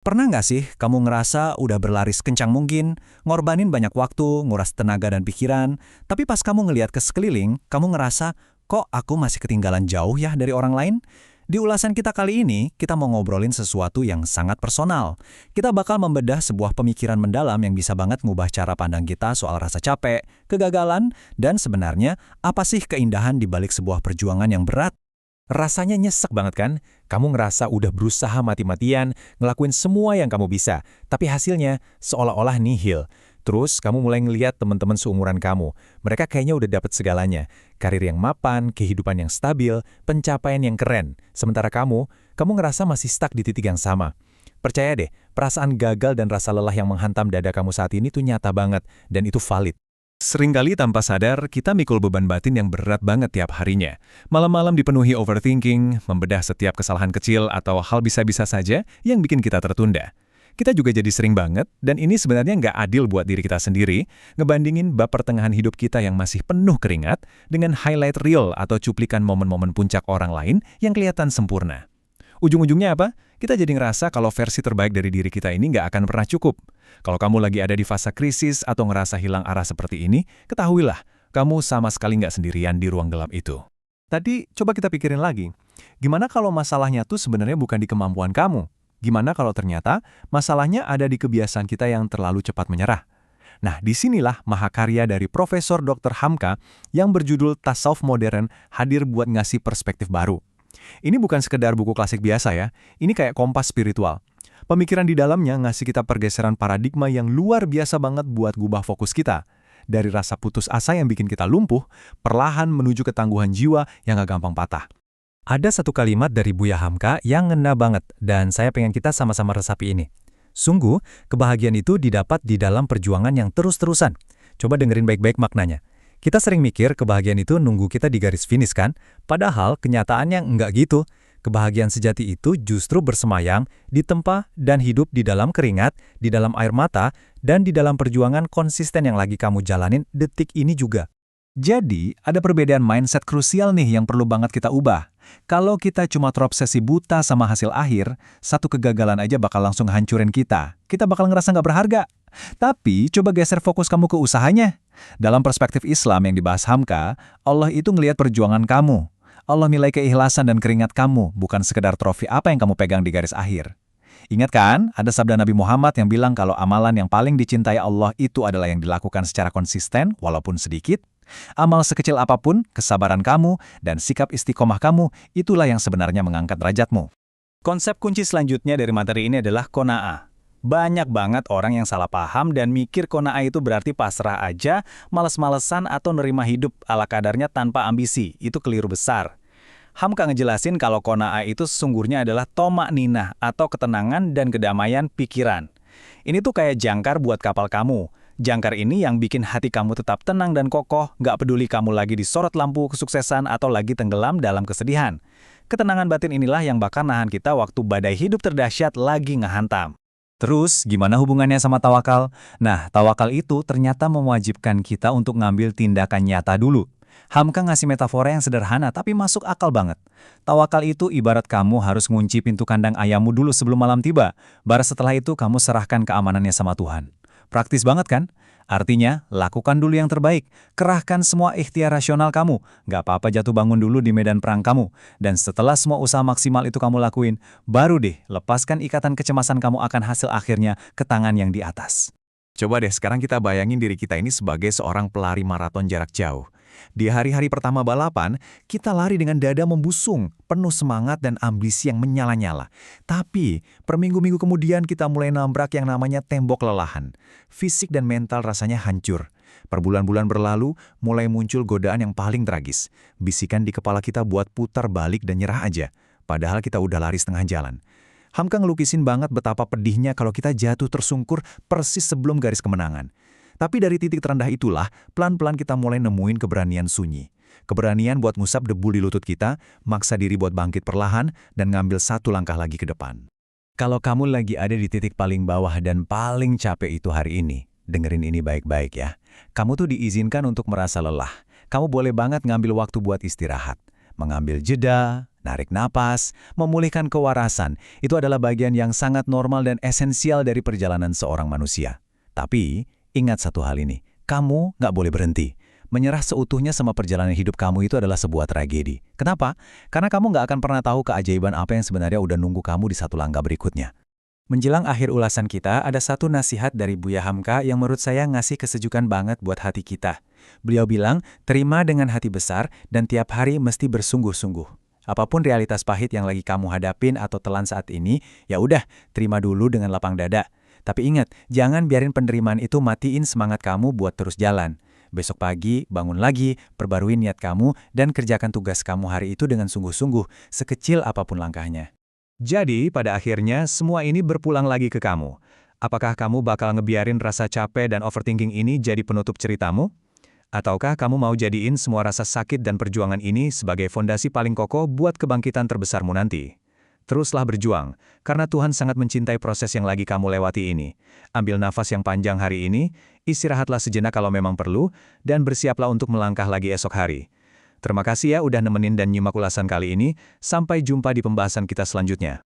Pernah nggak sih kamu ngerasa udah berlari sekencang mungkin, ngorbanin banyak waktu, nguras tenaga dan pikiran, tapi pas kamu ngelihat ke sekeliling, kamu ngerasa, kok aku masih ketinggalan jauh ya dari orang lain? Di ulasan kita kali ini, kita mau ngobrolin sesuatu yang sangat personal. Kita bakal membedah sebuah pemikiran mendalam yang bisa banget ngubah cara pandang kita soal rasa capek, kegagalan, dan sebenarnya apa sih keindahan di balik sebuah perjuangan yang berat. Rasanya nyesek banget kan? Kamu ngerasa udah berusaha mati-matian, ngelakuin semua yang kamu bisa, tapi hasilnya seolah-olah nihil. Terus kamu mulai ngeliat teman-teman seumuran kamu. Mereka kayaknya udah dapet segalanya. Karir yang mapan, kehidupan yang stabil, pencapaian yang keren. Sementara kamu ngerasa masih stuck di titik yang sama. Percaya deh, perasaan gagal dan rasa lelah yang menghantam dada kamu saat ini tuh nyata banget, dan itu valid. Seringkali tanpa sadar, kita mikul beban batin yang berat banget tiap harinya. Malam-malam dipenuhi overthinking, membedah setiap kesalahan kecil atau hal bisa-bisa saja yang bikin kita tertunda. Kita juga jadi sering banget, dan ini sebenarnya nggak adil buat diri kita sendiri, ngebandingin bab pertengahan hidup kita yang masih penuh keringat dengan highlight reel atau cuplikan momen-momen puncak orang lain yang kelihatan sempurna. Ujung-ujungnya apa? Kita jadi ngerasa kalau versi terbaik dari diri kita ini nggak akan pernah cukup. Kalau kamu lagi ada di fase krisis atau ngerasa hilang arah seperti ini, ketahuilah, kamu sama sekali nggak sendirian di ruang gelap itu. Tadi coba kita pikirin lagi, gimana kalau masalahnya tuh sebenarnya bukan di kemampuan kamu? Gimana kalau ternyata masalahnya ada di kebiasaan kita yang terlalu cepat menyerah? Nah, disinilah mahakarya dari Profesor Dr. Hamka yang berjudul Tasawuf Modern hadir buat ngasih perspektif baru. Ini bukan sekedar buku klasik biasa ya, ini kayak kompas spiritual. Pemikiran di dalamnya ngasih kita pergeseran paradigma yang luar biasa banget buat gubah fokus kita. Dari rasa putus asa yang bikin kita lumpuh, perlahan menuju ketangguhan jiwa yang gak gampang patah. Ada satu kalimat dari Buya Hamka yang ngena banget, dan saya pengen kita sama-sama resapi ini. Sungguh, kebahagiaan itu didapat di dalam perjuangan yang terus-terusan. Coba dengerin baik-baik maknanya. Kita sering mikir kebahagiaan itu nunggu kita di garis finish kan? Padahal kenyataannya enggak gitu. Kebahagiaan sejati itu justru bersemayam, ditempa dan hidup di dalam keringat, di dalam air mata, dan di dalam perjuangan konsisten yang lagi kamu jalanin detik ini juga. Jadi, ada perbedaan mindset krusial nih yang perlu banget kita ubah. Kalau kita cuma terobsesi buta sama hasil akhir, satu kegagalan aja bakal langsung hancurin kita. Kita bakal ngerasa nggak berharga. Tapi, coba geser fokus kamu ke usahanya. Dalam perspektif Islam yang dibahas Hamka, Allah itu ngelihat perjuangan kamu. Allah nilai keikhlasan dan keringat kamu, bukan sekedar trofi apa yang kamu pegang di garis akhir. Ingat kan, ada sabda Nabi Muhammad yang bilang kalau amalan yang paling dicintai Allah itu adalah yang dilakukan secara konsisten, walaupun sedikit. Amal sekecil apapun, kesabaran kamu, dan sikap istiqomah kamu, itulah yang sebenarnya mengangkat derajatmu. Konsep kunci selanjutnya dari materi ini adalah qanaah. Banyak banget orang yang salah paham dan mikir qanaah itu berarti pasrah aja, males-malesan atau nerima hidup ala kadarnya tanpa ambisi. Itu keliru besar. Hamka ngejelasin kalau qanaah itu sesungguhnya adalah tomak-ninah atau ketenangan dan kedamaian pikiran. Ini tuh kayak jangkar buat kapal kamu. Jangkar ini yang bikin hati kamu tetap tenang dan kokoh, gak peduli kamu lagi disorot lampu kesuksesan atau lagi tenggelam dalam kesedihan. Ketenangan batin inilah yang bakal nahan kita waktu badai hidup terdahsyat lagi ngehantam. Terus, gimana hubungannya sama tawakal? Nah, tawakal itu ternyata mewajibkan kita untuk ngambil tindakan nyata dulu. Hamka ngasih metafora yang sederhana tapi masuk akal banget. Tawakal itu ibarat kamu harus ngunci pintu kandang ayammu dulu sebelum malam tiba. Baru setelah itu kamu serahkan keamanannya sama Tuhan. Praktis banget kan? Artinya, lakukan dulu yang terbaik. Kerahkan semua ikhtiar rasional kamu. Gak apa-apa jatuh bangun dulu di medan perang kamu. Dan setelah semua usaha maksimal itu kamu lakuin, baru deh lepaskan ikatan kecemasan kamu akan hasil akhirnya ke tangan yang di atas. Coba deh sekarang kita bayangin diri kita ini sebagai seorang pelari maraton jarak jauh. Di hari-hari pertama balapan, kita lari dengan dada membusung, penuh semangat dan ambisi yang menyala-nyala. Tapi, per minggu-minggu kemudian kita mulai nabrak yang namanya tembok lelahan. Fisik dan mental rasanya hancur. Per bulan-bulan berlalu, mulai muncul godaan yang paling tragis. Bisikan di kepala kita buat putar balik dan nyerah aja. Padahal kita udah lari setengah jalan. Hamka ngelukisin banget betapa pedihnya kalau kita jatuh tersungkur persis sebelum garis kemenangan. Tapi dari titik terendah itulah, pelan-pelan kita mulai nemuin keberanian sunyi. Keberanian buat ngusap debu di lutut kita, maksa diri buat bangkit perlahan, dan ngambil satu langkah lagi ke depan. Kalau kamu lagi ada di titik paling bawah dan paling capek itu hari ini, dengerin ini baik-baik ya. Kamu tuh diizinkan untuk merasa lelah. Kamu boleh banget ngambil waktu buat istirahat. Mengambil jeda, Narik napas, memulihkan kewarasan, itu adalah bagian yang sangat normal dan esensial dari perjalanan seorang manusia. Tapi, ingat satu hal ini, kamu nggak boleh berhenti. Menyerah seutuhnya sama perjalanan hidup kamu itu adalah sebuah tragedi. Kenapa? Karena kamu nggak akan pernah tahu keajaiban apa yang sebenarnya udah nunggu kamu di satu langkah berikutnya. Menjelang akhir ulasan kita, ada satu nasihat dari Buya Hamka yang menurut saya ngasih kesejukan banget buat hati kita. Beliau bilang, terima dengan hati besar dan tiap hari mesti bersungguh-sungguh. Apapun realitas pahit yang lagi kamu hadapin atau telan saat ini, ya udah, terima dulu dengan lapang dada. Tapi ingat, jangan biarin penerimaan itu matiin semangat kamu buat terus jalan. Besok pagi, bangun lagi, perbarui niat kamu, dan kerjakan tugas kamu hari itu dengan sungguh-sungguh, sekecil apapun langkahnya. Jadi, pada akhirnya, semua ini berpulang lagi ke kamu. Apakah kamu bakal ngebiarin rasa capek dan overthinking ini jadi penutup ceritamu? Ataukah kamu mau jadiin semua rasa sakit dan perjuangan ini sebagai fondasi paling kokoh buat kebangkitan terbesarmu nanti? Teruslah berjuang, karena Tuhan sangat mencintai proses yang lagi kamu lewati ini. Ambil nafas yang panjang hari ini, istirahatlah sejenak kalau memang perlu, dan bersiaplah untuk melangkah lagi esok hari. Terima kasih ya udah nemenin dan nyimak ulasan kali ini, sampai jumpa di pembahasan kita selanjutnya.